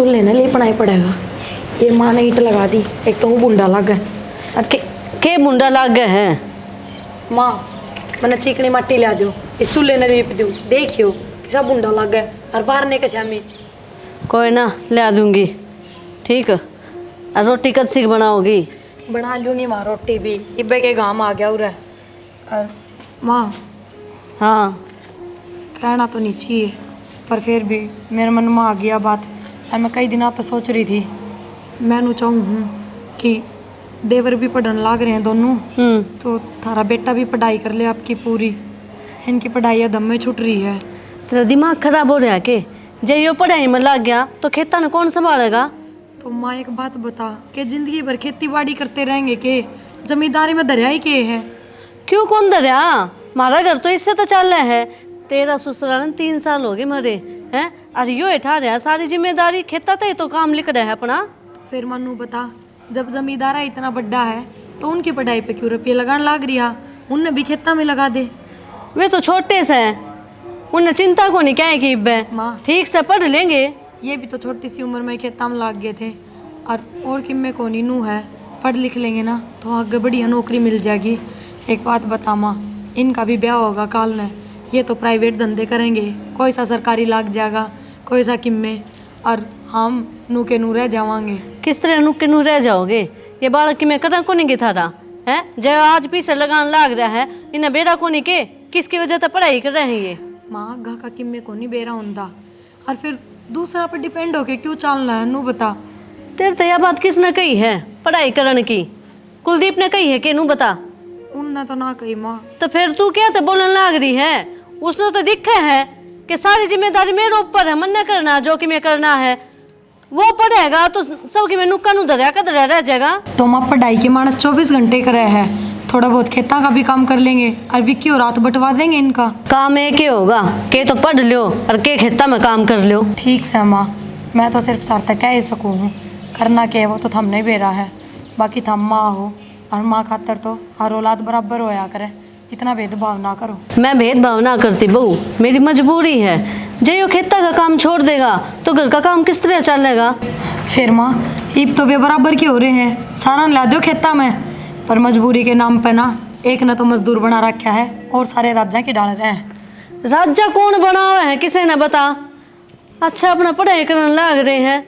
चूल्हे ने लेपना ही पड़ेगा। ये माँ ने ईंट लगा दी, एक तो वो बुंडा लग गए। और के बुंडा लग गए हैं? माँ मैंने चिकनी मट्टी ला दो, इस चूल्हे ने लेप दो, देखियो किसा बुंडा लग गए और बाहर ने कछा में। कोई ना, ले दूंगी। ठीक है। और रोटी कब सीख बनाओगी? बना लूँगी माँ रोटी भी, इब्बे के गाँव आ गया उरे। और माँ हाँ। कहना तो नहीं चाहिए, पर फिर भी मेरे मन में आ गया बात। और मैं कई दिनों तक सोच रही थी, मैं चाहूँ हूँ कि देवर भी पढ़ने लाग रहे हैं दोनों, तो थारा बेटा भी पढ़ाई कर ले आपकी पूरी। इनकी पढ़ाई अधम में छूट रही है। तेरा दिमाग खराब हो रहा है के? जब यो पढ़ाई में लग गया तो खेता ने कौन संभालेगा? तो माँ एक बात बता कि जिंदगी भर खेती बाड़ी करते रहेंगे के? जमींदारी में दरिया ही के है? क्यों कौन दरिया? हमारा घर तो इससे तो चल रहा है। तेरा ससुराल 3 साल हो गए मरे हैं, और यो उठा रहा है सारी जिम्मेदारी। खेता तो ही तो काम लिख रहा है अपना। तो फिर मनु बता, जब जमींदारा इतना बड़ा है तो उनकी पढ़ाई पे क्यों रुपये लगाने लाग रही है? उनने भी खेता में लगा दे। वे तो छोटे से हैं, उन्हें चिंता को नहीं क्या है कि माँ ठीक से पढ़ लेंगे। ये भी तो छोटी सी उम्र में खेता में लाग गए थे। और किम्मे को नीनू है, पढ़ लिख लेंगे ना तो आगे बढ़िया नौकरी मिल जाएगी। एक बात बता माँ, इनका भी ब्याह होगा काल ने, ये तो प्राइवेट धंधे करेंगे, कोई सा सरकारी लाग जाएगा, कोई सा किम्मे, और हम नू के नू रह जावांगे। किस तरह नू के नू रह जाओगे? ये बालक की मैं कदर को नहीं था है, जब आज पीछे लगान लाग रहा है, इन्हें बेरा को नहीं के किसकी वजह से पढ़ाई कर रहे हैं ये? माँ गा का किम्मे को नहीं बेरा होंदा, और फिर दूसरा पर डिपेंड होके क्यों चलना है? नू बता। तेरे तो यह बात किसने कही है पढ़ाई करने की? कुलदीप ने कही है कि नू बता? उनने तो ना कही माँ। तो फिर तू क्या तो बोलने लाग रही है? उसने तो दिखा है कि सारी जिम्मेदारी मेरे ऊपर है, मन न करना जो कि मैं करना है। वो पढ़ेगा तो सबकी मैं नुक्का नु धरिया का धरिया रह जाएगा। तो माँ पढ़ाई के मानस 24 घंटे करे है, थोड़ा बहुत खेता का भी काम कर लेंगे और विक्की और रात बंटवा देंगे इनका। काम एक ही होगा, के तो पढ़ लो और के खेता में काम कर लो। ठीक से माँ, मैं तो सिर्फ सर तक कह ही सकूँ हूँ, करना क्या है वो तो थम नहीं बेरा है। बाकी थम माँ हो, और माँ खातर तो हर औलाद बराबर होया करे, इतना भेदभाव ना करो। मैं भेदभाव ना करती बहू, मेरी मजबूरी है। जब यो खेता का काम छोड़ देगा तो घर का काम किस तरह चलेगा? फिर माँ ईब तो वे बराबर के हो रहे हैं, सारा ला दो खेता में, पर मजबूरी के नाम पे ना एक ने तो मजदूर बना रखा है और सारे राजा के डाल रहे हैं। राजा कौन बना हुआ है किसे न बता? अच्छा अपना पढ़ाई करने लग रहे हैं,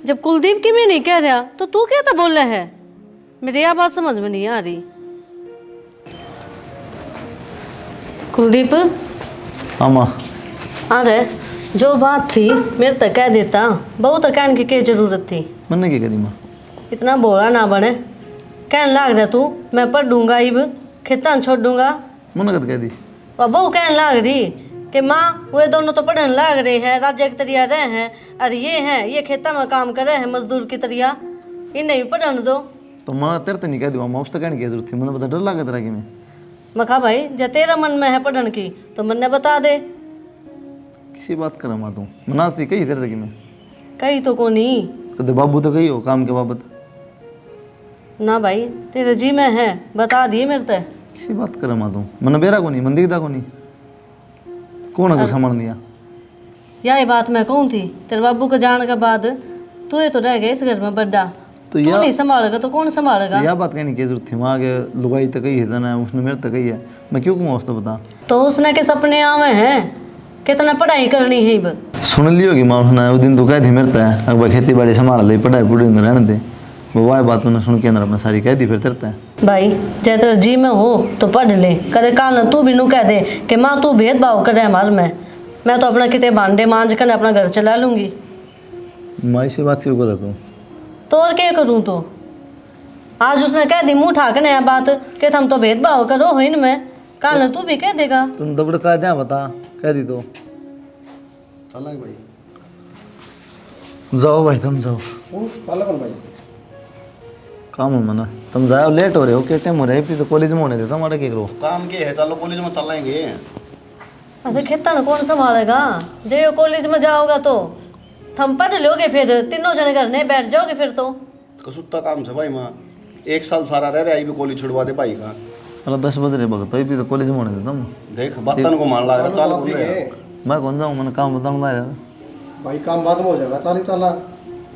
जब कुलदीप की मैं नहीं कह रहा तो तू क्या तो बोल रहा है? मेरी यह बात समझ में नहीं आ रही। कुलदीप हाँ माँ। अरे जो बात थी मेरे तक कह देता, बहुत कहने की क्या जरूरत थी? मैंने क्या कह दी माँ? इतना बोला ना बने, कहने लग रहा तू मैं पढ़ दूंगा, इब खेता छोड़ दूंगा। मैंने कद कह दी? और बहू कहने लग रही कि माँ वे दोनों तो पढ़ने लग रहे हैं, राज्य की तरिया रहे हैं, और ये हैं ये खेता में काम कर रहे हैं मजदूर की तरिया, इन्हें भी पढ़ने दो। तो माँ तेरे तो नहीं कह दी माँ, उस तो कहने की जरूरत थी, मैंने बता डर लगा तेरा कि मैं कहा भाई जब तेरा मन में है पढ़ने की तो मन ने बता दे। किसी बात करा माँ तू मनाजती कही तेरे कि मैं कही तो को नहीं कदे बाबू तो कही हो काम के बाबत ना भाई, तेरे जी में है बता दिए मेरे ते। किसी बात करा माँ तू मन बेरा को नहीं, मन दिखता को नहीं, कौन है सामान दिया? यही बात मैं कहूँ थी, तेरे बाबू के जाने के बाद तू ये तो रह गया इस घर में बड्डा, तो तू नहीं संभालेगा तो कौन संभालेगा? यह बात कहने की जरूरत थी माँ के, लुगाई तो कही है ना, उसने मेरे तक कही है, मैं क्यों कहूँ उसको बता? तो उसने के सपने आवे हैं, कितना पढ़ाई करनी है अब? सुन ली होगी माँ उसने, उस दिन तो कह दी मेरे तक अकबर खेती बाड़ी संभाल ले, पढ़ाई पूरी दिन रहने दे, वो वाह बात उन्हें सुन के अंदर अपना सारी कह दी फिर तेरे तक। भाई जब तेरे जी में हो तो पढ़ ले, कदे काल तू भी नू कह दे कि माँ तू भेदभाव करे हमारे में, मैं तो अपना कितने भांडे मांझ कर अपना घर चला लूँगी। माँ ऐसी बात क्यों करे तू? तो और क्या करूँ? तो आज उसने कह दी मुँह ठाकने है बात कि हम तो भेदभाव करो हो इनमें, काल तू भी कह देगा। तुम दबड़ का दिया बता, कह दी तो चल भाई, जाओ भाई तुम जाओ, चल भाई काम है मना, तुम जाओ लेट हो रहे हो, क्या टाइम हो रहा है? तो कॉलेज में होने देता हमारे क्या करो? काम के है, चलो कॉलेज में चलेंगे। अरे खेता ना कौन संभालेगा? जो कॉलेज में जाओगा तो हम पढ़ लोगे, फिर तीनों जने घर नहीं बैठ जाओगे फिर तो। कसुत्ता काम से भाई माँ, 1 साल सारा रह रहा है, भी कॉलेज छुड़वा दे भाई का। अरे 10 बज रहे भगत, अभी तो कॉलेज में होने देता हूँ। देख बर्तन को मान लग रहा, चल बोल रहे मैं कौन जाऊँ, मैंने काम बताऊँगा यार। भाई काम बाद में हो जाएगा, चल चला।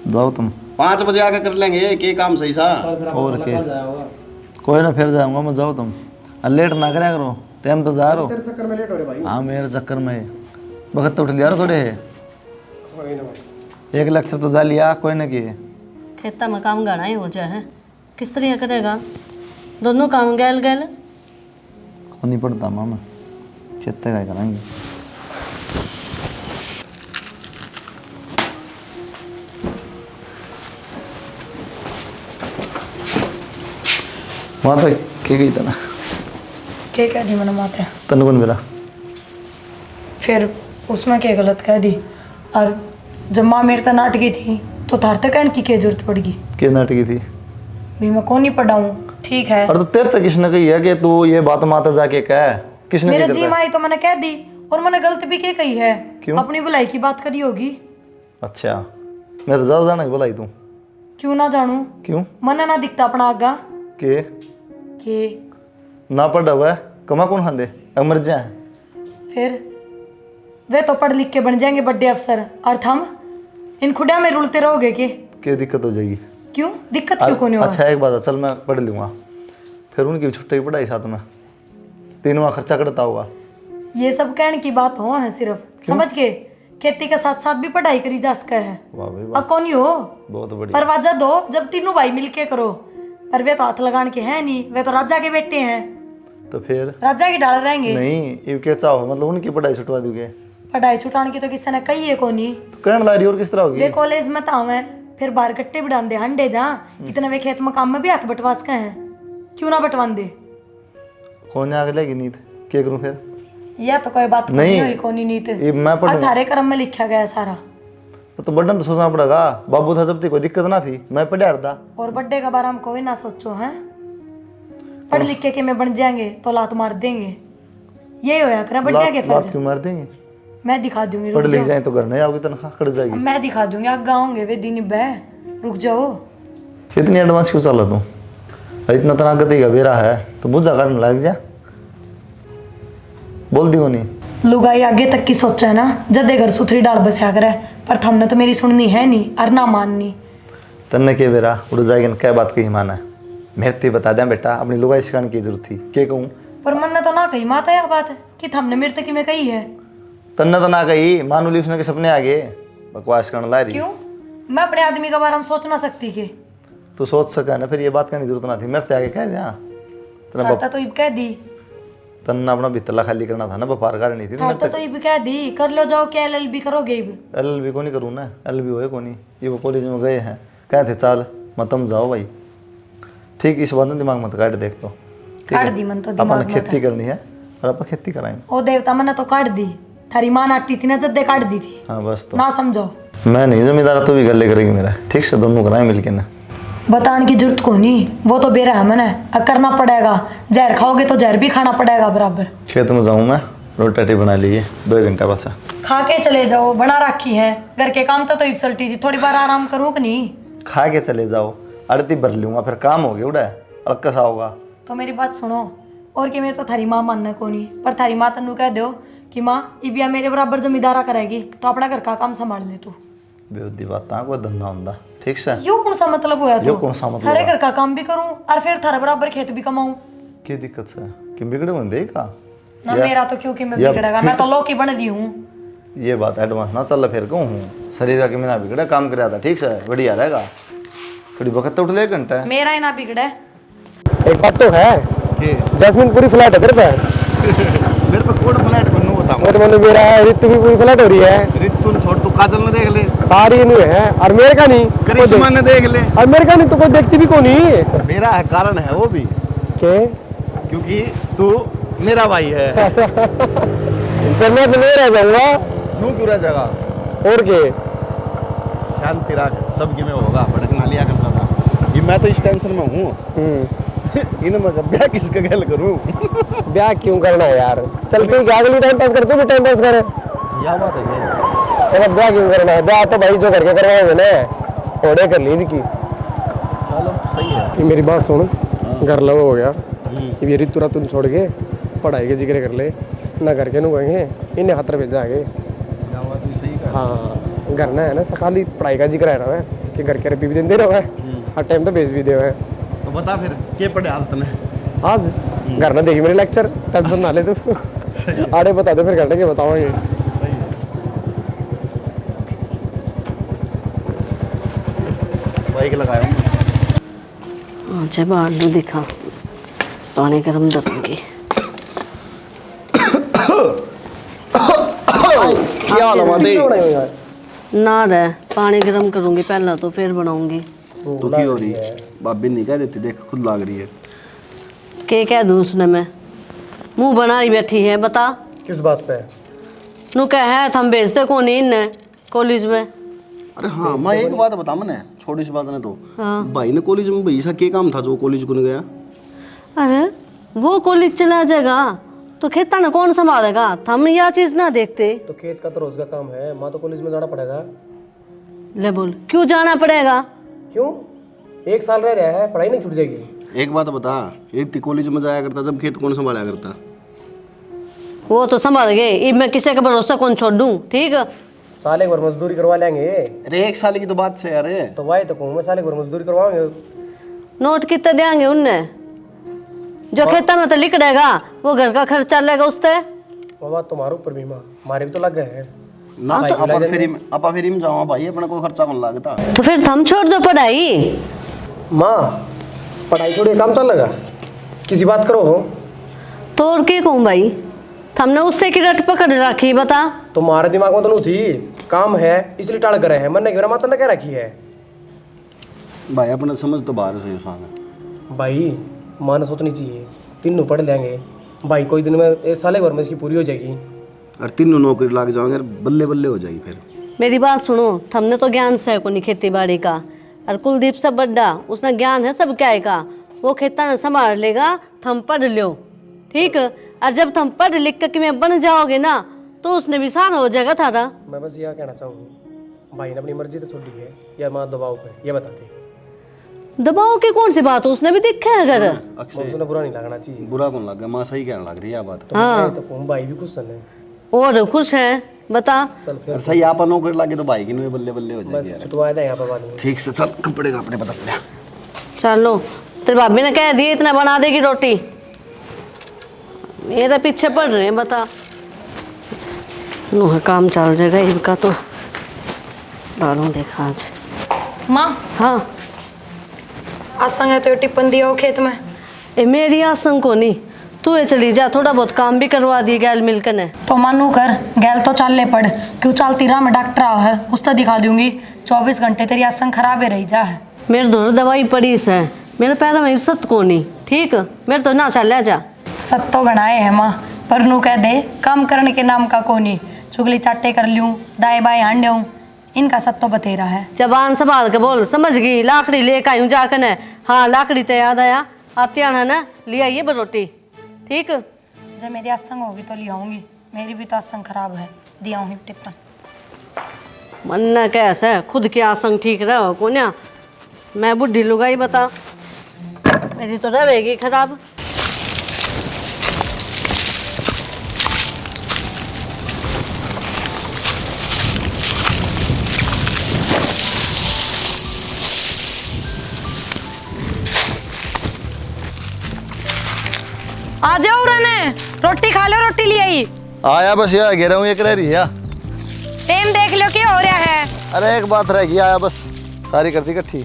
जाओ तुम। 5 बजे आके कर लेंगे के काम सही सा। और के कोई ना, फिर जाऊंगा मैं। जाओ तुम, लेट ना करा करो, टाइम तो जा रहा। तेरे चक्कर में लेट हो रहे भाई। हाँ मेरे चक्कर में वक्त तो उठ लिया थोड़े है। एक लेक्चर तो जा लिया कोई ना किए। खेता में काम गाना ही हो जाए है, किस तरह करेगा? दोनों काम गैल गैल। नहीं पड़ता मामा, खेते का करेंगे। वहाँ तक के गई तना क्या कह दी मैंने माते? तन कौन मेरा? फिर उसमें क्या गलत कह दी? और जब माँ मेरे तक नाटकी थी तो थार तक कहने की क्या जरूरत पड़गी? के नाटकी थी भी मैं कौन नहीं पढ़ाऊँ, ठीक है। और तो तेरे तक किसने कही है कि तू ये बात माता जाके कह? किसने मेरे कही जी तेरे माई तो मैंने कह दी, और मैंने गलत भी क्या कही है? क्यों? अपनी भलाई की बात करी होगी। तक? अच्छा, मैं तो ज्यादा जाना ही बोला ही तू। क्यों ना जानू? क्यों मन ना दिखता अपना आगा के के ना पढ़ा हुआ है, कमा कौन खाते अमर जा। फिर वे तो पढ़ लिख के बन जाएंगे बड़े अफसर, और हम इन खुडिया में रुलते रहोगे के दिक्कत हो जाएगी? क्यों दिक्कत क्यों कोनी होगा? अच्छा एक बात है, चल मैं पढ़ लूँगा, फिर उनकी छुट्टी की पढ़ाई साथ में, तीनों खर्चा करता होगा। ये सब कहने की बात हो है सिर्फ, समझ के? खेती के साथ साथ भी पढ़ाई करी जा सका है। वाह भाई वाह, अब कौन ही हो? बहुत बढ़िया। परवाजा दो जब तीनों भाई मिलके करो। पर वे तो हाथ लगान के हैं नहीं, वे तो राजा के बेटे हैं, तो फिर राजा की डाल रहेंगे। नहीं ये क्या चाहो, मतलब उनकी पढ़ाई छुटवा दोगे? पढ़ाई छुटाने की तो किसी ने कही है कोनी। तो कहने ला रही और किस तरह होगी? वे कॉलेज में ताव है, फिर बाहर गट्टे भी डाल दे हंडे जा, इतने वे खेत में काम में भी हाथ बटवा सके हैं, क्यों ना बटवान दे? कौन आगे लेगी नीत क्या करूँ फिर? यह तो कोई बात नहीं हुई कोनी नीत, ये मैं पढ़ूँ थारे कर्म में लिखा गया सारा। तो बर्डन तो सोचना पड़ेगा। बाबू था जब तक कोई दिक्कत ना थी, मैं पढ़ा था। और बर्थडे के बारे में कोई ना सोचो हैं, पढ़ लिख के में बन जाएंगे तो लात मार देंगे, ये होया करा बर्थडे के बात फर्ज। क्यों मार देंगे? मैं दिखा दूंगी, पढ़ रुक लिख जाओ। जाए तो घर नहीं आओगी, तनख्वाह कट जाएगी। मैं दिखा दूंगी, आगे आओगे वे दिन बह, रुक जाओ। इतनी एडवांस क्यों चला तू? इतना तना गति का बेरा है तो बुझा काटने लग जा, बोल दी नहीं। लुगाई आगे तक की सोचा है ना, जदे घर सुथरी डाल बसा करे, पर थमने तो मेरी सुननी है नहीं और ना माननी। तन्ने के बेरा उड़ जाएगी क्या बात की माना है? मेरे ते बता दें बेटा, अपनी लुगाई सिखाने की जरूरत थी क्या कहूँ? पर मन ने तो ना कही माता यह बात है कि थमने मेरे तक में कही है। तन्ने तो ना कही, मानू ली उसने के सपने आ गए, बकवास करने ला रही। क्यों? मैं अपने आदमी के बारे में सोच ना सकती के? तू सोच सका ना, फिर ये बात करने की जरूरत ना थी। मेरे ते आगे कह दिया थारता तो इब कह दी, तन्ना अपना भितला खाली करना था ना, व्यापार करनी थी। थारता तो इब कह दी, कर लो जाओ, क्या LLB करोगे इब? LLB को नहीं करूँ ना, LLB होए को नहीं। ये वो कॉलेज में गए हैं, कहते थे चल मतम जाओ भाई, ठीक। इस बात में दिमाग मत काट, देख तो काट दी मन तो अपन दिमाग खेती करनी है और अपन खेती कराएंगे। ओ देवता मैंने तो काट दी, थारी माँ नाटी थी ना जद्दे काट दी थी, हाँ बस तो ना समझो। मैं नहीं जमींदार, तो भी गले करेगी मेरा, ठीक से दोनों कराएं मिलके ना। बताने की जरूरत को नहीं, वो तो बेरा है मैंने, अब करना पड़ेगा। जहर खाओगे तो जहर भी खाना पड़ेगा बराबर। खेत में जाऊँ मैं, रोटी टाटी बना ली है, 2 घंटा बस। खा के चले जाओ, बना रखी है, घर के काम तो इब सल्टी थी, थोड़ी बार आराम करूँ कि नहीं? खा के चले जाओ, आरती भर लूँगा, फिर काम हो गया उड़ा अलकसा होगा। तो मेरी बात सुनो, और कि मैं तो थारी माँ मानना को नहीं, पर थारी माँ तन्नू कह दो कि माँ इबिया मेरे बराबर जमींदारा करेगी तो अपना घर का काम संभाल ले तू। बेउद्दी बात कोई धन्ना होंदा, ठीक से? यो कौन सा मतलब हुआ? यो तो कौन सा मतलब सारे हुआ? घर का काम भी करूं और फिर थारे बराबर खेत भी कमाऊं। क्या दिक्कत से क्यों बिगड़े होंगे का? ना मेरा तो क्योंकि मैं या बिगड़ेगा, मैं तो लौकी बन रही हूँ। ये बात एडवांस ना चल, फिर कहूँ हूँ शरीर का ना बिगड़े, काम कराया था ठीक से, बढ़िया रहेगा। थोड़ी वक्त तो उठ ले घंटा है। मेरा ही ना बिगड़े। एक बात तो है, के जैस्मिन पूरी फ्लैट है तेरे पे। मेरे पे कोड फ्लैट बनू होता वो तो मैंने मेरा है, ऋतु भी पूरी फ्लैट हो रही है, रितु ने छोड़, तू काजल ने देख ले, सारी इन्हें है, और मेरे का नहीं, करिश्मा ने देख ले। और मेरे का नहीं तो कोई देखती भी को नहीं। मेरा है कारण है वो भी, के क्योंकि तू मेरा भाई है। फिर मैं तो नहीं रह जाऊंगा। क्यों पूरा जगह और के शांति रख, सब में होगा, भड़कना लिया करता था ये। मैं तो इस टेंशन में हूँ इन मैं ब्याह किसका गैल करूँ? ब्याह क्यों करना है यार? चल ठीक है, अगली टाइम पास कर, तू भी टाइम पास करे। यह बात है तो ब्याह क्यों करना है? ब्याह तो भाई जो करके करवाओगे ना, ओढ़े कर ली इनकी। चलो सही है। ये मेरी बात सुन, घर लव हो गया, ये ऋतु रात तुम छोड़ के पढ़ाई के जिक्र कर ले ना, घर के नु कहेंगे इन्हें हाथ भेजा आगे। सही का। हाँ घर ना है ना, खाली पढ़ाई का जिक्र है रहा है। कि घर के रपी भी देंदे रहो है हर टाइम तो भेज भी दे है। तो बता फिर के पढ़े आज तने? आज घर ना देखी मेरे लेक्चर टेंशन ना ले तू आड़े बता दे फिर करने के बताओगे। बाइक लगाया अच्छा बाहर लो दिखा पानी गर्म करूँगी। क्या लगा दे ना रह पानी गर्म करूँगी पहला तो फिर बनाऊँगी। तू की हो रही भाभी नहीं कह देती देख खुद लाग रही है। के कह दूँ उसने मैं मुँह बनाई बैठी है बता किस बात पे? नू कह है थम भेजते कौन इन्हें कॉलेज में। अरे हाँ मैं एक बात बता मैंने छोटी सी बात ने तो हाँ। भाई ने कॉलेज में भाई सा क्या काम था जो कॉलेज को नहीं गया? अरे वो कॉलेज चला जाएगा तो खेता ना कौन संभालेगा हम यह चीज़ ना देखते। तो खेत का तो रोज का काम है माँ तो कॉलेज में जाना पड़ेगा। ले बोल क्यों जाना पड़ेगा? क्यों? 1 साल रह रहा है पढ़ाई नहीं छूट जाएगी। एक बात बता एक कॉलेज में जाया करता जब खेत कौन संभाला करता? वो तो संभाल गए अब मैं किसी का भरोसा कौन छोड़ दूँ। ठीक साल एक बार मजदूरी करवा लेंगे। अरे 1 साल की तो बात से यार तो वाई तो कहूँ मैं साल एक बार मजदूरी करवाओगे। नोट कितने देंगे उनने जो खेता में तो लिख देगा वो घर का खर्च चलेगा उससे। वो बात तुम्हारे ऊपर भी माँ हमारे भी तो लग गए हैं ना तो अपा फेरी में जाओ भाई अपना कोई खर्चा कौन लागता? तो फिर हम छोड़ दो पढ़ाई। माँ पढ़ाई छोड़िए काम चल लगा किसी बात करो हो तो और क्या कहूँ भाई हमने उससे की रट पकड़ रखी बता। तुम्हारे दिमाग में तो नहीं थी काम है इसलिए टाल कर रहे हैं मन ने क्यों माता ने क्या रखी है। भाई अपना समझ तो बाहर से सामने भाई माँ ने सोचनी चाहिए तीनों पढ़ लेंगे भाई कोई दिन में 1 साल एक बार में इसकी पूरी हो जाएगी। और तीनों नौकरी लाग जाओगे बल्ले बल्ले हो जाएगी फिर। मेरी बात सुनो हमने तो ज्ञान से को नहीं खेती बाड़ी का और कुलदीप सब बड्डा उसने ज्ञान है सब क्या का वो खेता न संभाल लेगा थम पढ़ लो ठीक। और जब तुम पढ़ लिख कर में बन जाओगे ना तो उसने भी सारा हो जाएगा थारा। मैं बस यह कहना चाहूँगा भाई ने अपनी मर्जी तो छोड़ी है या माँ दबाव पे ये बताते दबाव की कौन सी बात उसने भी देखा है अगर अक्सर बुरा नहीं लगना चाहिए। बुरा कौन लग गया माँ सही कहने लग रही है बात। हाँ तो कहूँ भाई भी खुश है और खुश है बता। चल फिर सही आप नौकरी लागे तो भाई की नहीं बल्ले बल्ले हो जाएगी यार। छुटवा दे यहाँ पर बाद में। ठीक से चल कपड़े का अपने बता लिया। चलो तेरे भाभी ने कह दिया इतना बना देगी रोटी मेरे पीछे पड़ रहे हैं बता। नूह काम चल जाएगा इनका तो डालूं देखा आज। माँ हाँ आसंग है तो ये टिप्पण दिया हो खेत में। ए मेरी आसंग को नहीं तू ये चली जा थोड़ा बहुत काम भी करवा दी गैल मिलकर ने। तो मानू कर गैल तो चल ले पड़ क्यों चलती रहा मैं डॉक्टर आओ है उस तो दिखा दूंगी 24 घंटे तेरी आसंग खराब ही रही जा है। मेरे दो दवाई पड़ी से मेरे पैरों में सत को नहीं ठीक मेरे तो ना चल जा। सत तो गणाए है माँ पर नू कह दे काम करने के नाम का कोनी चुगली चाटे कर लूँ दाएं बाएं हांडे हूँ इनका सत तो बतेरा है। जबान संभाल के बोल समझ गई लाकड़ी लेकर आई हूँ जाकर ने। हाँ लाकड़ी तो याद आया आती है ना ले आइए रोटी ठीक। जब मेरी आसंग होगी तो ले आऊंगी मेरी भी तो आसंग खराब है दिया हूँ टिप्पण। मन कैसे खुद की आसंग ठीक रहो कोन्या मैं बुढ़ी लुगाई बता मेरी तो रहेगी खराब। आ जाओ रने रोटी खा लो रोटी ले आई। आया बस यार गिर रहा हूँ एक रह रही है। टाइम देख लो क्या हो रहा है। अरे एक बात रह गई आया बस सारी करती इकट्ठी।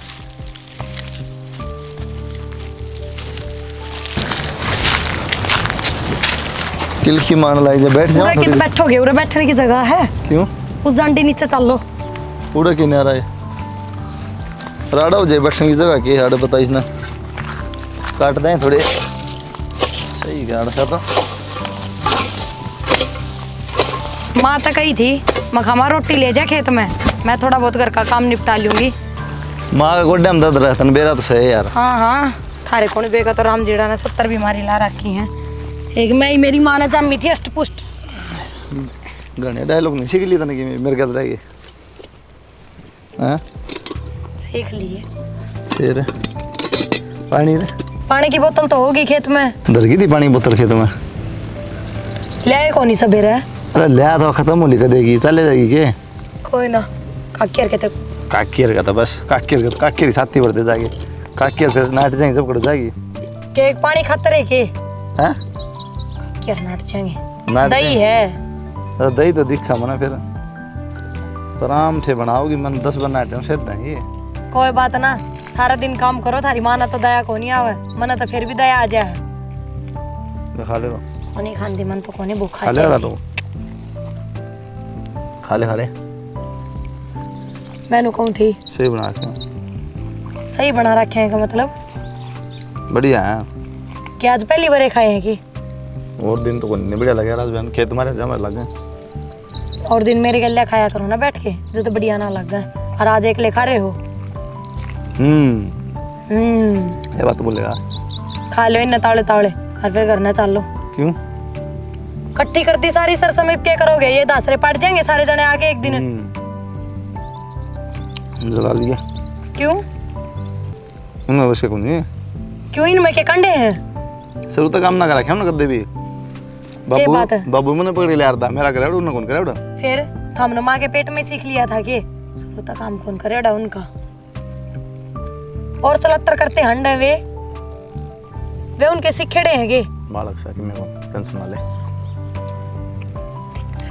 किल की मान लाई बैठ जाओ उरे कित बैठोगे उरे बैठने की जगह है। क्यों उस डंडी नीचे चल लो। उड़ा क्यों नहीं आ रहा है राडा हो जाए बैठने की जगह की हाड़ बताइस ना काट दें थोड़े सही गाड़ सा तो। माँ तो कही थी मखामा रोटी ले जा खेत में मैं थोड़ा बहुत घर का काम निपटा लूंगी। माँ का गोड्डे में दर्द रहता है बेरा तो सही है यार। हाँ हाँ थारे कौन बेगा तो राम जीड़ा ने 70 बीमारी ला रखी हैं। एक मैं ही मेरी माँ ने जम्मी थी अष्ट पुष्ट। गाने डायलॉग नहीं सीख लिया था कि मेरे गद रह गए हाँ सीख लिए। फिर पानी रे पानी की बोतल तो होगी खेत में। धर गई थी पानी बोतल खेत में ले आए कौन सवेरे। अरे लिया तो खत्म होली कर देगी चले जाएगी के कोई ना काकी के काकियर का था बस, काकियर का काकियर साथी बढ़ते जाएगी, काकियर फिर नाट जाएंगे जब कट जाएगी। केक पानी खाते रहे के हैं क्या नाट जाएंगे? नाट दही है तो दही तो दिखा मना फिर तो आराम से बनाओगी मन 10 बना सेद देंगे। कोई बात ना, सारा दिन काम करो, थारी माना तो दया को नहीं आवे, मना तो फिर भी दया आ जाए। तो खा ले तो कोनी खांदी मन तो कोनी भूखा खा ले तो खा ले मैंने कहूँ थी सही बना के सही बना रखे हैं का मतलब बढ़िया है। कि आज पहली बार खाए हैं कि और दिन तो कोई नहीं बढ़िया लगे राज बहन खेत मारे जमा लगे और दिन मेरे गले खाया करो ना बैठ के, जो तो बढ़िया ना लग गए, और आज एक ले खा रहे हो। ये बात बोलेगा खा लो इन तावड़े तावड़े और फिर घर ना चल लो। क्यों कट्ठी करती सारी सर समीप क्या करोगे? ये दासरे पड़ जाएंगे सारे जने आके एक दिन। जला लिया क्यों उनमें बस कौन है क्यों इनमें के कंडे हैं? शुरू तक काम ना करा क्या ना कर दे भी बाबू बात है? बाबू मैंने पकड़ लिया था मेरा करे उन्होंने कौन करे फिर हमने माँ के पेट में सीख लिया था कि शुरू तक काम कौन करेगा उनका। और चलत्तर करते हंड है वे उनके सीखेड़े हैं गे बालक सा कि मेरे को टेंशन ना ले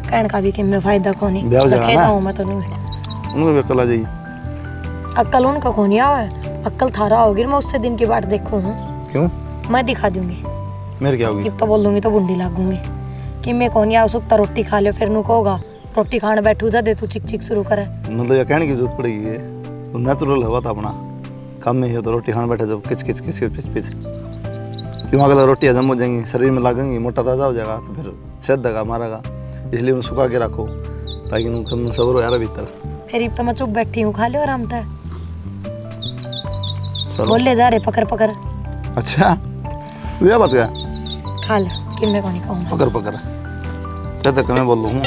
कहने का भी कि मैं फायदा को नहीं ब्याह हो जाएगा ना। जाऊँ मैं तो नहीं उनको भी अकल आ जाएगी। अक्कल उनका को नहीं आवे, अक्कल थारा होगी। मैं उससे दिन की बात देखूँ हूँ, क्यों मैं दिखा दूंगी। मेरे क्या होगी कि तो बोल दूंगी तो बुंडी लागूंगी कि मैं कौन या सुखता रोटी खा ले, फिर नु कहोगा रोटी खाने बैठू जा दे तू चिक चिक शुरू करे। मतलब ये कहने की जरूरत पड़ेगी ये तो नेचुरल हवा था अपना काम में ही तो रोटी खाने बैठे जब किच किच किच पिच पिच क्यों अगला रोटी हजम हो जाएंगी शरीर में लगेंगी मोटा ताजा हो जाएगा तो फिर सेद देगा मारेगा, इसलिए उन्हें सुखा के रखो ताकि उनको सबर हो यार भीतर। फिर तो मैं चुप बैठी हूँ, खा ले आराम से। चलो बोल ले जा रहे पकड़ पकड़। अच्छा ये बात क्या खा ले कि मैं को नहीं खाऊंगा। पकड़ पकड़ कहते कि मैं बोल रहा हूँ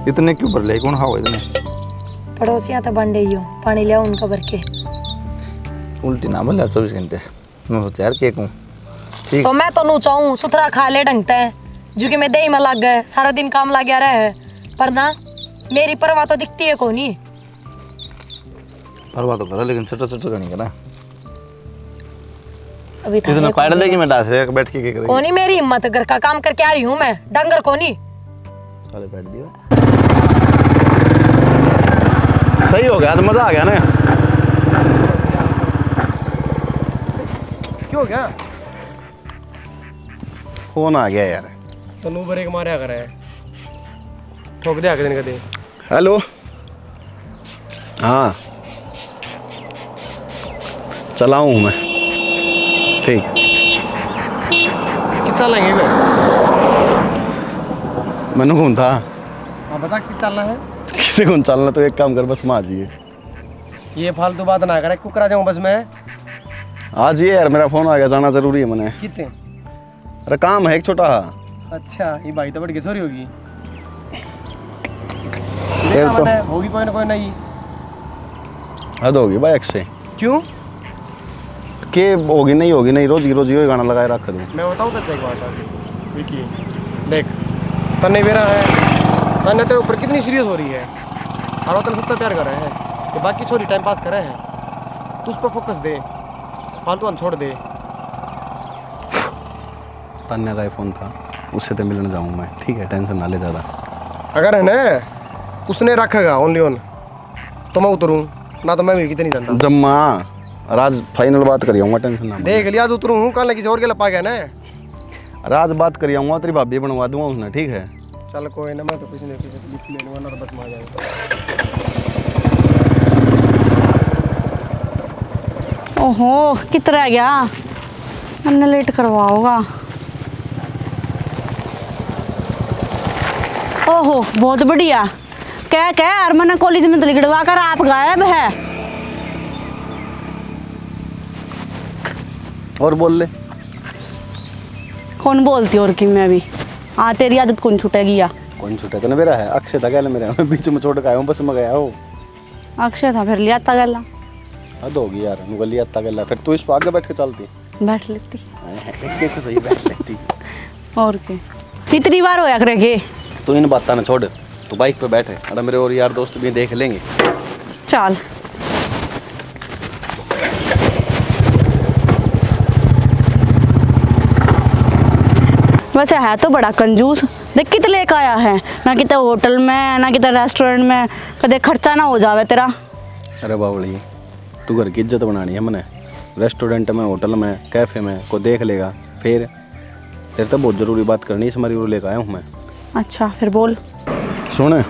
इतने क्यों भर ले कौन खाओ इतने पड़ोसियाँ तो बंडे ही हो, पानी ले आओ उनका भर के। उल्टी ना बोले 24 घंटे मैं सोचा यार केक हूँ ठीक तो मैं तो नू चाहूँ सुथरा खा ले ढंगते हैं जो कि मैं दही में लग गए सारा दिन काम लग गया रहे, पर ना मेरी परवाह तो दिखती है को नहीं। परवाह तो करा लेकिन चटर चटर नहीं करा अभी इतना पैड लेके मैं डांस रहा बैठ के करेंगे कोनी मेरी हिम्मत घर का काम करके आ रही हूँ मैं, डंगर कोनी। साले बैठ दिया सही हो गया तो मजा आ गया ना। क्यों क्या फोन आ गया यार तो नू ब्रेक मारे कर ठोक दे आगे दिन कभी। हेलो हाँ चलाऊँ मैं ठीक कितना लेंगे मैं मैंने कौन था हाँ बता कितना चलना है। किसी को चलना तो एक काम कर बस माँ जी ये फालतू बात ना करे कुकरा जाऊँ बस मैं। आज ये यार मेरा फोन आ गया जाना जरूरी है मैंने। कितने अरे काम है एक छोटा अच्छा ये भाई तो बड़ी किशोरी होगी फिर तो होगी कोई ना कोई नहीं। हद होगी भाई एक से क्यों के होगी नहीं रोज की रोज ये गाना लगाए रख दूँ। मैं बताऊँ तेरे को एक बात आज विकी देख तन्ने मेरा है तन्ने तेरे ऊपर कितनी सीरियस हो रही है और वो तेरे सत्ता प्यार कर रहे हैं कि बाकी छोरी टाइम पास कर रहे हैं, तू उस पर फोकस दे फालतू छोड़ दे। तन्ने का फोन था उससे तो मिलने जाऊँ मैं ठीक है टेंशन ना ले ज़्यादा। अगर है ना उसने रखेगा ओनली ऑन तो मैं उतरूँ ना तो मैं भी कितनी जानता जब माँ राज फाइनल बात करी आऊँगा टेंशन ना देख लिया आज उतरूँ हूँ कल किसी और के लपा गया ना। राज बात करी आऊँगा तेरी भाभी बनवा दूँगा उसने ठीक है। चल कोई ना मैं तो कुछ नहीं लिख ले लूँगा ना तो बस में आ जाएगा। ओहो कितना रह गया हमने लेट करवाओगा। ओहो बहुत बढ़िया क्या यार मैंने कॉलेज में तो लिखवा कर आप गायब है। और बोल ले कौन बोलती और कि मैं भी हाँ तेरी आदत कौन छूटेगी या कौन छूटा तो मेरा है अक्षय था क्या मेरे मैं बीच में छोड़ के आया हूँ बस में गया हो अक्षय था फिर लिया था गला हद होगी यार मुझे लिया था गला फिर तू इस पर आगे बैठ के चलती बैठ लेती कैसे सही बैठ लेती और क्या कितनी बार होया करेगी तू इन बातों ने छोड़ तो बाइक पे बैठे और मेरे और यार दोस्त भी देख लेंगे। चल वैसे है तो बड़ा कंजूस, देख कित लेके आया है, ना किते होटल में ना किते रेस्टोरेंट में, कदे खर्चा ना हो जावे तेरा। अरे बावली, तू घर की इज्जत बनानी है मैंने, रेस्टोरेंट में, होटल में, कैफे में को देख लेगा फिर। तेरे तो बहुत ज़रूरी बात करनी है, इसमारी लेकर आया हूँ मैं। अच्छा फिर बोल। सुन,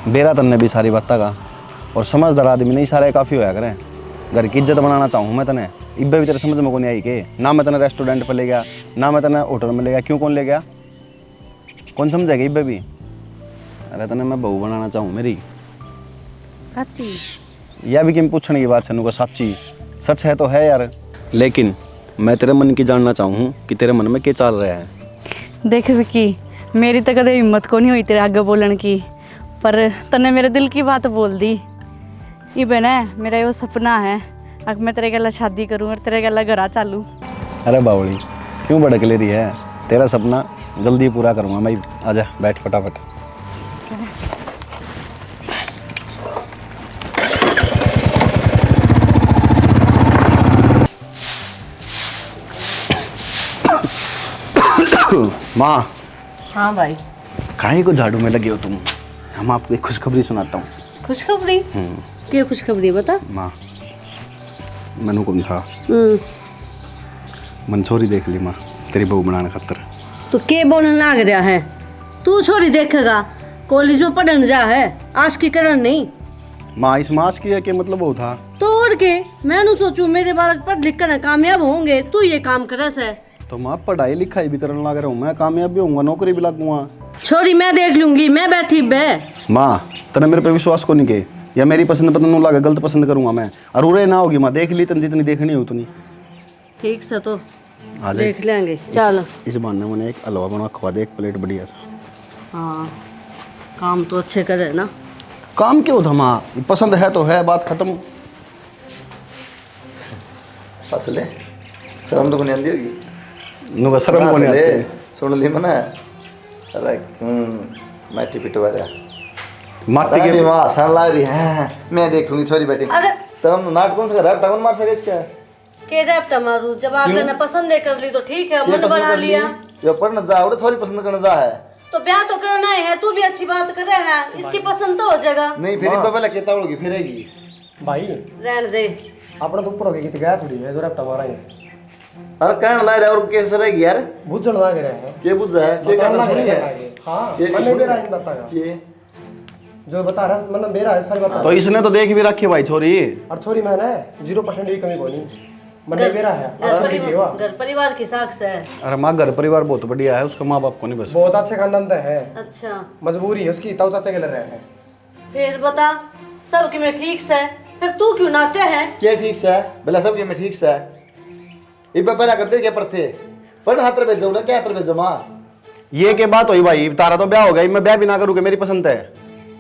बेरा तन्ने भी सारी बात का, और समझदार आदमी नहीं सारे काफ़ी होया करें। घर की इज्जत बनाना चाहूँ मैं तने, इब्बे भी तेरे समझ में को नहीं आई के ना मैं तने रेस्टोरेंट पर ले गया, ना मैं तने होटल में ले गया। क्यों कौन ले गया, कौन समझेगा इब्बे भी। अरे तने मैं बहू बनाना चाहूँ मेरी। सच्ची या भी कि पूछने की बात सनू को सच्ची सच है तो है यार, लेकिन मैं तेरे मन की जानना चाहूँ कि तेरे मन में क्या चल रहा है। देख विकी, मेरी तो कदे हिम्मत को नहीं हुई तेरे आगे बोलने की, पर तने मेरे दिल की बात बोल दी। ये बना मेरा वो सपना है, अब मैं तेरे गला शादी करूँ और तेरे गला घरा चालू। अरे बावली, क्यों भड़क ले रही है, तेरा सपना जल्दी पूरा करूँगा मैं। आजा बैठ फटाफट। माँ, हाँ भाई। काहे को झाड़ू में लगे हो तुम। हम आपको एक खुशखबरी सुनाता हूँ। खुशखबरी? क्या खुशखबरी बता। माँ, मनु कौन था, मन छोरी देख ली माँ तेरी बहू बनाने खातर। तो के बोलने लाग रहा है, तू छोरी देखेगा, कॉलेज में पढ़ने जा है, आज की करण नहीं। माँ, इस मास की है कि मतलब वो था तो और के, मैं नु सोचू मेरे बालक पढ़ लिख कर कामयाब होंगे, तू ये काम करस है। तो माँ, पढ़ाई लिखाई भी करने लग रहा हूँ मैं, कामयाब भी होऊंगा, नौकरी भी लगूंगा। छोरी मैं देख लूंगी, मैं बैठी बे। माँ, तने मेरे पे विश्वास को नहीं के, या मेरी पसंद पसंद लगे, गलत पसंद करूंगा मैं, और उरे ना होगी माँ, देख ली तन जितनी देखनी हो उतनी। ठीक से तो आ जाए, देख लेंगे। चल इस बहाने मैंने एक हलवा बना खवा दे, एक प्लेट बढ़िया सा। हाँ, काम तो अच्छे करे ना। काम क्यों था माँ, पसंद है तो है, बात खत्म। असले शर्म तो को नहीं आती होगी। नुका शर्म को नहीं आती। सुन ली मैंने। अरे माटी पिटवा रहा माटी के के माँ हंसन ला रही है, मैं देखूंगी छोरी बैठी। अरे तो हम नाट कौन सा कर रहा है, टाउन मार सके इसका। के रैप्टा मारू, जब आगे ने पसंद कर ली तो ठीक है, मन बना लिया। जो पढ़ने जा उड़े छोरी पसंद करने जा है। तो ब्याह तो करना ही है, तू भी अच्छी बात करे है, इसकी पसंद तो हो जाएगा। नहीं फिर इब्बा पहले केता होगी फिरेगी। भाई रहने दे। अपना तो ऊपर हो गया कि गया थोड़ी है, जो रैप्टा मारा है। अरे कहने ला रहा और कैसे रहेगी यार, बुझ लगा के रहे हैं। के बुझ है के कहना सुनी है। हाँ, ये मैंने बेरा नहीं बताया, ये जो बता रहा है, मतलब बेरा है सर बता। तो इसने तो देख भी रखी भाई छोरी। और छोरी मैंने 0% की कमी बोली, मैंने बेरा है। घर परिवार की साख है। अरे माँ, घर परिवार बहुत बढ़िया है, उसका माँ बाप को नहीं बस। बहुत अच्छे खानदान है, अच्छा मजबूरी है उसकी, ताऊ चाचा के ले रहे हैं। फिर बता, सब कि मैं ठीक से, फिर तू क्यों नाटे है? क्या ठीक से है भला, सब ये में ठीक से है। इब्बा पहला करते क्या पर थे पर हाथ पे जाऊला क्या हाथ पे जमा। ये के बात हुई भाई, तारा तो ब्याह हो गया, मैं ब्याह भी ना करूँ, मेरी पसंद है।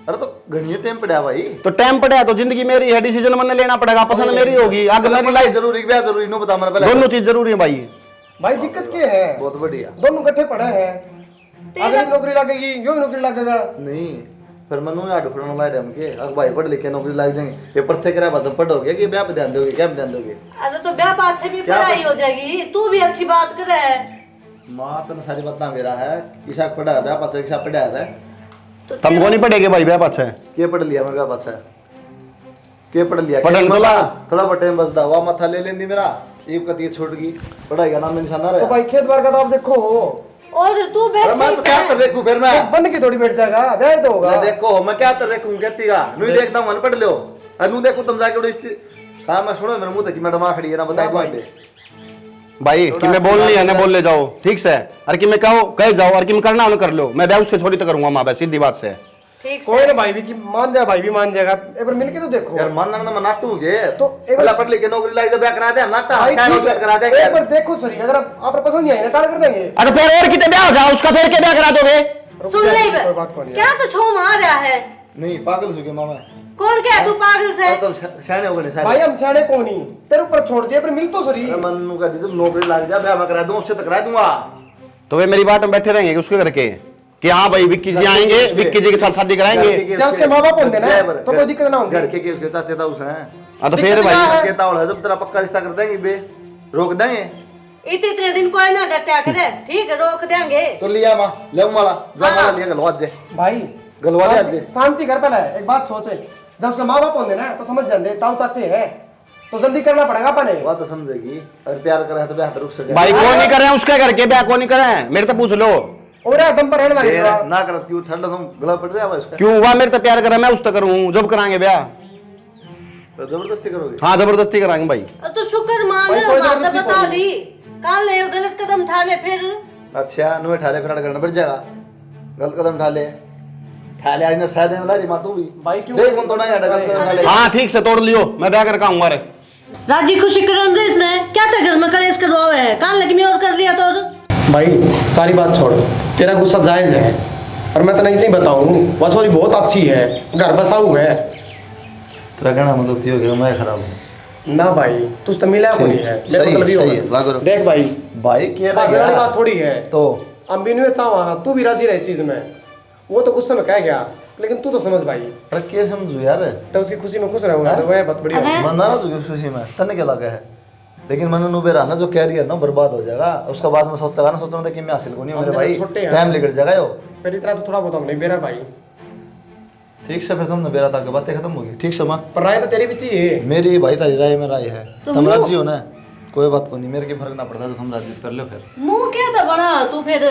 अरे तो घड़िए टाइम पड़ा भाई, तो टाइम पड़ा है तो जिंदगी मेरी है, डिसीजन मैंने लेना पड़ेगा, पसंद मेरी होगी, आगे मेरी लाइफ जरूरी ब्याह जरूरी नो बता मेरे पहले। दोनों चीज जरूरी है भाई। भाई दिक्कत क्या है, बहुत बढ़िया। दोनों इकट्ठे पढ़े हैं, अगर नौकरी लगेगी यो भी नौकरी लगेगा। नहीं फिर मनु यार ढूंढने ला रहे हम के, अब भाई पढ़ लिख के नौकरी लग जाएंगे, पेपर थे करा बाद पढ़ोगे कि ब्याह पे ध्यान दोगे, क्या पे ध्यान दोगे। अरे तो ब्याह पाछे भी पढ़ाई हो जाएगी, तू भी अच्छी बात करे है। माँ तने सारी बात ना मेरा है, ईशा पढ़ा ब्याह पास ईशा पढ़ा है। तुमको नहीं पड़ेगी भाई ब्याह पाछे। के पढ़ लिया मैं ब्याह पास है, के पढ़ लिया पढ़न तो ला। थोड़ा बहुत टाइम बस दवा मथा ले लेंदी मेरा, एक का दिए छूट गई, पढ़ाई का नाम निशान ना तो रहा। भाई खेत बार का तो आप देखो, और तू अरे मैं तो क्या कर देखूं फिर मैं बंद की थोड़ी बैठ जाएगा, ब्याह तो होगा। मैं देखो मैं क्या कर देखूं कहती का नहीं देखता हूं, मन पढ़ लो और नु देखो तुम जाके उड़े कहा मैं सुनो मेरे मुंह तक कि मैं दिमाग खड़ी है ना बताए कोई पे भाई कि मैं बोल नहीं है ना बोल ले जाओ, ठीक से। अरे कि मैं कहो कह जाओ, और कि मैं करना कर लो, मैं ब्याह उससे छोड़ी तो करूंगा माँ, बस सीधी बात से। ठीक कोई ना भाई भी कि मान जाए, भाई भी मान जाएगा, एक बार मिलके तो देखो यार मान ना मैं नाटूगे तो एक बार पढ़ लिख के नौकरी लग जा ब्याह करा दे हम नाटा भाई क्या ठीक नौकरी है, करा दे एक बार देखो सॉरी, अगर आप पसंद नहीं आई ना टाल कर देंगे। अरे फिर और कितने ब्याह हो जाओ उसका, फिर क्या ब्याह करा दोगे। सुन ले बे, कोई बात को नहीं क्या तो छो मार रहा है, नहीं पागल हो गए मामा। कौन क्या तू पागल से? तुम शाने हो गए सारे भाई, हम सियाने को नहीं, तेरे ऊपर छोड़ दिए, पर मिल तो सॉरी। अरे मनु का दीजिए नौकरी लग जा ब्याह मैं करा दूं, उससे तो करा दूंगा। तो वे मेरी बात में बैठे रहेंगे उसके करके। कि हाँ भाई विक्की जी आएंगे, विक्की जी के साथ शादी कराएंगे। जब उसके माँ बाप होंगे ना तो कोई दिक्कत ना होगी। घर के उसके चाचे ताऊ हैं। हाँ तो फिर भाई के ताऊ है, जब तेरा पक्का रिश्ता कर देंगे बे, रोक देंगे। इतने दिन कोई ना डटा करे, ठीक है रोक देंगे। तो लिया माँ ले माला जा माला लिया गलवा जे भाई गलवा दे आज शांति घर पहले एक बात सोचे, जब उसके माँ बाप होंगे ना तो समझ जाते, ताऊ चाचे हैं तो जल्दी करना पड़ेगा अपने। बात तो समझेगी, अगर प्यार करे तो ब्याह तो रुक सके भाई कौन नहीं करे उसके घर के ब्याह कौन नहीं करे, मेरे तो पूछ लो। और दम पर रहना है ना कर क्यों ठंडा तुम गला पड़ रहा है उसका, क्यों हुआ मेरे तो प्यार करे, मैं उस तो करूँ जब कराएंगे ब्याह। तो जबरदस्ती करोगे। हाँ जबरदस्ती कराएंगे भाई। तो शुक्र मान भाई, कोई बात जबरदस्ती बता कोई दी, काल ले गलत कदम उठा ले फिर। अच्छा नुए ठाले फिर करना पड़ जाएगा, गलत कदम ठाले ठाले आज ना शायद में लारी मातू भी भाई क्यों देख मन तो नहीं हटा गलत कदम ठाले। हाँ ठीक से तोड़ लियो, मैं ब्याह करके आऊंगा। रे राजी खुशी करम दे इसने क्या था घर में कलेश करवावे है, काल लगी और कर लिया तो। भाई सारी बात छोड़, तेरा गुस्सा जायज है और मैं तो नहीं बताऊं, वह छोरी बहुत अच्छी है, घर बसाऊ है। तेरा कहना मतलब थी हो गया मैं खराब हूँ ना भाई तू तो मिला कोई है, मेरा सही मतलब ये सही है होगा। लागो देख भाई भाई क्या बाजार वाली बात थोड़ी है, तो अम्बी ने चाहा तू भी राजी रहे इस चीज में, वो तो गुस्से में कह गया, लेकिन तू तो समझ भाई, अरे क्या समझू यार, तो उसकी खुशी में खुश रहोगा तो वह बहुत बढ़िया होगा। मन ना तुझे खुशी में तने क्या लगा है, लेकिन मन नु बेरा ना जो कैरियर ना बर्बाद हो जाएगा, उसका बाद में सोचेगा ना, सोचना था कि मैं हासिल को नहीं मेरे भाई, छोटे हैं। टाइम निकल जाएगा यो। फिर इतना तो थोड़ा बहुत हम नहीं बेरा भाई, ठीक से फिर तुमने बेरा तक बातें खत्म हो गई, ठीक से माँ पर राय तो तेरी भी चाहिए। मेरी भाई तारी राय में राय है, तुम राजी हो ना, कोई बात को नहीं, मेरे के फर्क ना पड़ता तो तुम राजी कर लो। फिर मुंह क्या था बना तू फिर,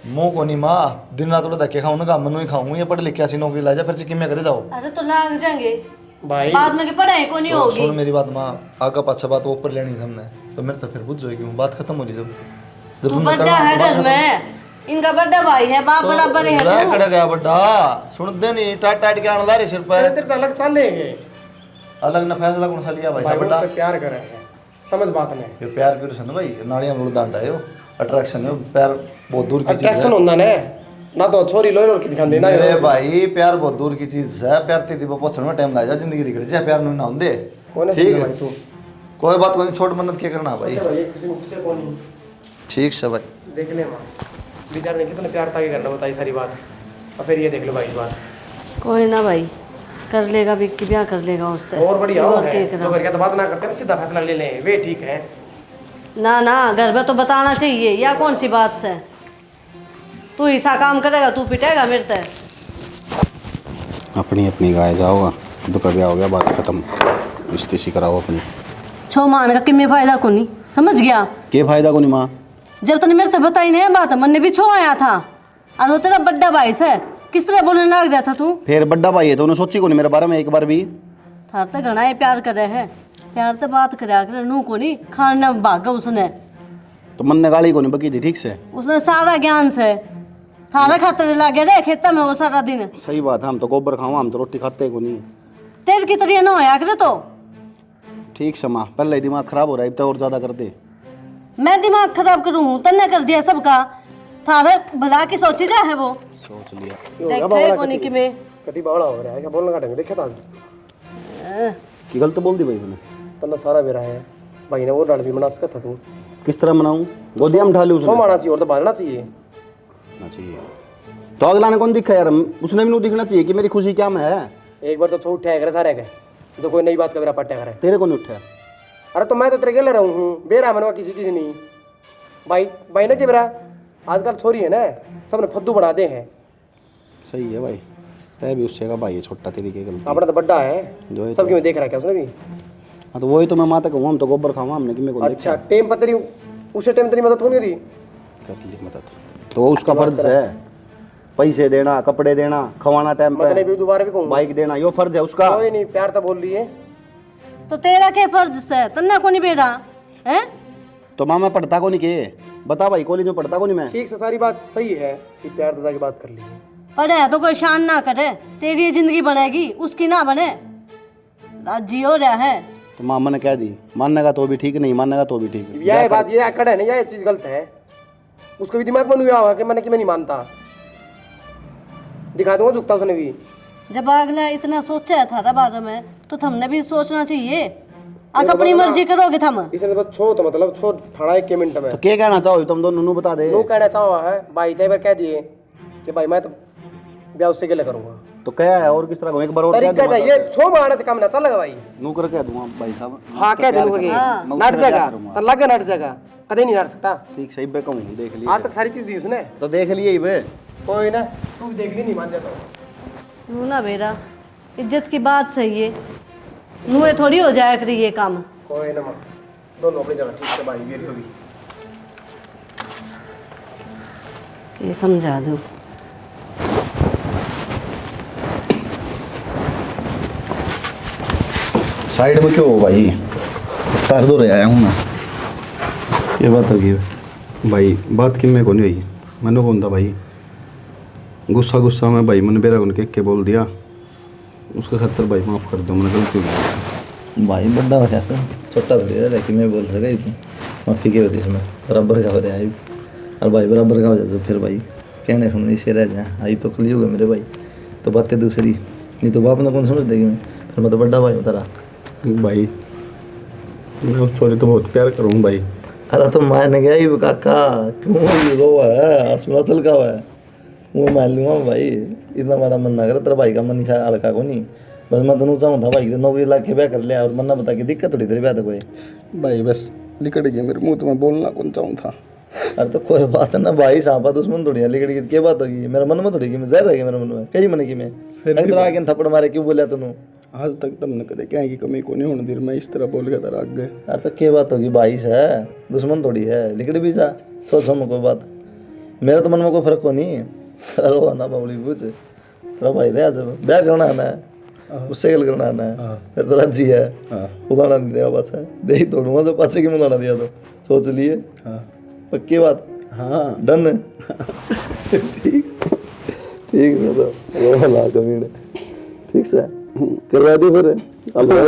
मुँह को नहीं माँ, दिन रात उड़ा धक्के खाऊं ना, मनु ही खाऊंगी, ये पढ़ लिख के ऐसी नौकरी ला जा, फिर सिक्किम में करे जाओ। अरे तो लाग जाएंगे भाई बाद में की पढ़ाई को नहीं तो होगी। सुन मेरी बात माँ, आगा पाछा बात वो ऊपर लेनी हमने, तो मेरे तो फिर बुझ जाएगी बात खत्म हो रही जब तू तुमने बड़ा है घर में, इनका बड़ा भाई है, बाप बराबर है रह तू। खड़ा गया बड्डा, सुन दे नहीं टाट टाट के आने ला रही सिर तेरे पे, तेरे तो अलग चल लेंगे अलग ना फैसला कौन सा लिया भाई भाई, साहब वो बड्डा, तो प्यार करे है, समझ बात नहीं। ये प्यार प्यार से ना भाई, नाड़ियां में डांडा है यो, अट्रैक्शन है, प्यार बहुत दूर की चीज अट्रैक्शन है होता है ना, तो छोरी लोई की दिखाने ना मेरे भाई, प्यार बहुत दूर की चीज है, प्यार तेरी पहुंचने में टाइम लग जा, जिंदगी निकल जाए, प्यार नहीं ना होंदे, कौन ठीक है है भाई तू, कोई बात को नहीं, छोड़ मन्नत क्या करना भाई, भाई खुशी में खुशी कौन नहीं ठीक से भाई। देख ले माँ, विचार नहीं कितने प्यार था करना, बताई सारी बात, और फिर ये देख लो भाई इस बार कोई ना भाई कर लेगा, विक्की ब्याह कर लेगा उससे। और बढ़िया हो और है, क्या जो घर के तो बात ना करते ना, सीधा फैसला ले लें, वे ठीक है। ना ना घर में तो बताना चाहिए, या कौन सी बात से तू ऐसा काम करेगा, तू पिटेगा मेरे से। अपनी अपनी गाय जाओगा, दुख ब्याह हो गया, बात खत्म, रिश्ते सी कराओ अपनी। छो मान का किम्मे फायदा को नहीं समझ गया, के फायदा को नहीं माँ, जब तूने मेरे से बताई नहीं बात, मन ने भी छो आया था, और वो तेरा बड्डा भाई से किस तरह बोलने लग गया था तू। फिर बड्डा भाई है तो उन्हें सोची को नहीं मेरे बारे में एक बार भी, थार तो घना ही प्यार करे है, प्यार तो बात करे कर नू को नहीं खाना भागा उसने, तो मन ने गाली को नहीं बकी थी ठीक से। उसने सारा ज्ञान से थारा खाते लगे रे खेता में वो सारा दिन, सही बात है, हम तो गोबर खाओ, हम तो रोटी खाते को नहीं। तेल की तरह ना होया करे तो। ठीक से माँ, पहले ही दिमाग खराब हो रहा है, अब तो और ज्यादा कर दे। मैं दिमाग खराब करूँ, तन्ने कर दिया सबका, थारा भला की सोची जा है वो, सोच लिया देखे को नहीं कि मैं कटी बावड़ा हो रहा है, क्या बोलने का ढंग देखा था आज, कि गलत बोल दी भाई मैंने, तो ना सारा मेरा है भाई ने वो डाल भी मना सका था तू, किस तरह मनाऊं, गोदिया में ढालू छो मारना चाहिए और तो बांधना चाहिए। चाहिए तो अगला ने कौन दिखा यार, उसने भी नहीं दिखना चाहिए कि मेरी खुशी क्या में है। एक बार तो छो उठाया करे सारे के, जो कोई नई बात का मेरा पट्टा करे। तेरे को नहीं उठा, अरे तो मैं तो तेरे गेले रहूँ हूँ, बेरा मनवा किसी किसी नहीं भाई, भाई ना कि बेरा आजकल छोरी है ना, सबने फद्दू बना दे हैं। सही है भाई, तय भी उससे का भाई है छोटा, तेरी की गलती अपना तो बड्डा है, जो है सबकी में देख रहा है क्या उसने भी। हाँ तो वही तो मैं माता कहूँ, हम तो गोबर खाऊँ, हमने कि मेरे को अच्छा टेम पर तेरी उसे टेम तेरी मदद कौन करी, कर ली मदद, तो उसका फर्ज है, पैसे देना, कपड़े देना, खवाना टाइम मतलब पे, भी दोबारा भी कहूँ बाइक देना, यो फर्ज है उसका। कोई नहीं, प्यार तो बोल रही है। तो तेरा क्या फर्ज से तन्ना को नहीं बेरा है, तो माँ मैं पढ़ता को नहीं के, बता भाई कॉलेज में पढ़ता को नहीं मैं। ठीक से सारी बात सही है कि प्यार तो जाके बात कर ली, पढ़े है तो कोई शान ना करे, तेरी ये जिंदगी बनेगी उसकी ना बने, राजी हो रहा है। तो माँ मैंने कह दी, मानने तो भी ठीक, नहीं मानने तो भी ठीक है। यह बात ये अकड़ है ना, यह चीज गलत है, उसको भी दिमाग में हुआ होगा कि मैंने कि मैं नहीं मानता, दिखा दूंगा झुकता उसने भी। जब अगला इतना सोचा था था बारे में, तो हमने भी सोचना चाहिए, आप अपनी मर्जी करोगे थम। इसने बस छो तो मतलब छो ठाड़ा 1 मिनट में तो क्या कहना चाहो तुम दोनों, नू बता दे। नो कहना चाहो है भाई, ते बार कह दिए कि भाई मैं तो ब्याह उससे अकेले करूंगा। तो क्या है और किस तरह कहूं? एक बार और कह तरीका दूंगा है ये छो मारने से काम ना चलेगा भाई। नौकर कह दूंगा भाई साहब। हाँ कह दे नौकर हाँ। मैं नट उससे क्या जाएगा करूंगा? तो लगे नट जाएगा, कदे नहीं नट सकता। ठीक सही बे कहूं, देख लिए आज तक सारी चीज दी उसने, तो देख लिए ही बे। कोई ना तू भी देख ली नहीं मान जाता। नू ना बेरा इज्जत की बात सही है, नुए थोड़ी हो जाया करी ये काम। कोई ना मां, दोनों अपनी जगह ठीक से भाई मेरी होगी। ये समझा दूँ। साइड में क्यों हो भाई? तार दो रहा हूँ मैं। क्या बात होगी भाई बात कि मैं को नहीं हुई, मैंने कौन था भाई गुस्सा में भाई मैंने बेरा उनके के बोल दिया, उसके खातर भाई माफ़ कर दो, मैंने गलती हो गई। भाई बड़ा हो गया छोटा थोड़ी है, लेकिन मैं बोल सका इतना माफ़ी क्या होती है इसमें, बराबर का हो रहा है। और भाई बराबर का हो जाए तो फिर भाई कहने सुनने से रह जाए। आई तो कली होगा मेरे भाई, तो बातें दूसरी, नहीं तो बाप ने कौन समझ देगी मैं, फिर मैं तो बड़ा भाई होता रहा। भाई मैं उस छोरी तो बहुत प्यार करूँ भाई। अरे तो मान गया ही काका, क्यों ये वो है आसमान चल का हुआ है, वो मान लूँगा भाई, इतना बड़ा मन ना करे, तेरा भाई का मन नहीं हल्का को नहीं, बस मैं तेन चाहूँ था भाई नौकरी ला के ब्याह कर लिया, और मन्ना बता के दिक्कत थोड़ी तेरी ब्याह तो कोई। भाई बस निकट गया मेरे मुंह, तो मैं बोलना कौन चाहूँ था। अरे तो कोई बात है ना भाई, सांपा दुश्मन थोड़ी है, लेकिन क्या बात होगी मेरे मन में थोड़ी की, मैं जहर रहेगी मेरे मन में, कहीं मन की मैं फिर आगे थप्पड़ मारे क्यों बोलिया तूने? आज तक तुमने कदे क्या की कमी को नहीं होने दी, मैं इस तरह बोल गया तेरा आगे। अरे तो क्या बात होगी, भाई है दुश्मन थोड़ी है, लिकड़ भी जा सोच में कोई बात, मेरे तो मन में कोई फर्क हो नहीं। अरे ना बाबली पूछ तेरा भाई रहा, जब ब्याह करना आना है उससे गल करना आना है, फिर तो राजी है, उदाना नहीं दिया बस है, दे ही तोड़ूंगा तो पासे की उदाना दिया तो सोच लिए पक्की बात। हाँ डन ठीक ठीक है तो वो ला कमीने ठीक से करवा दी फिर अल्लाह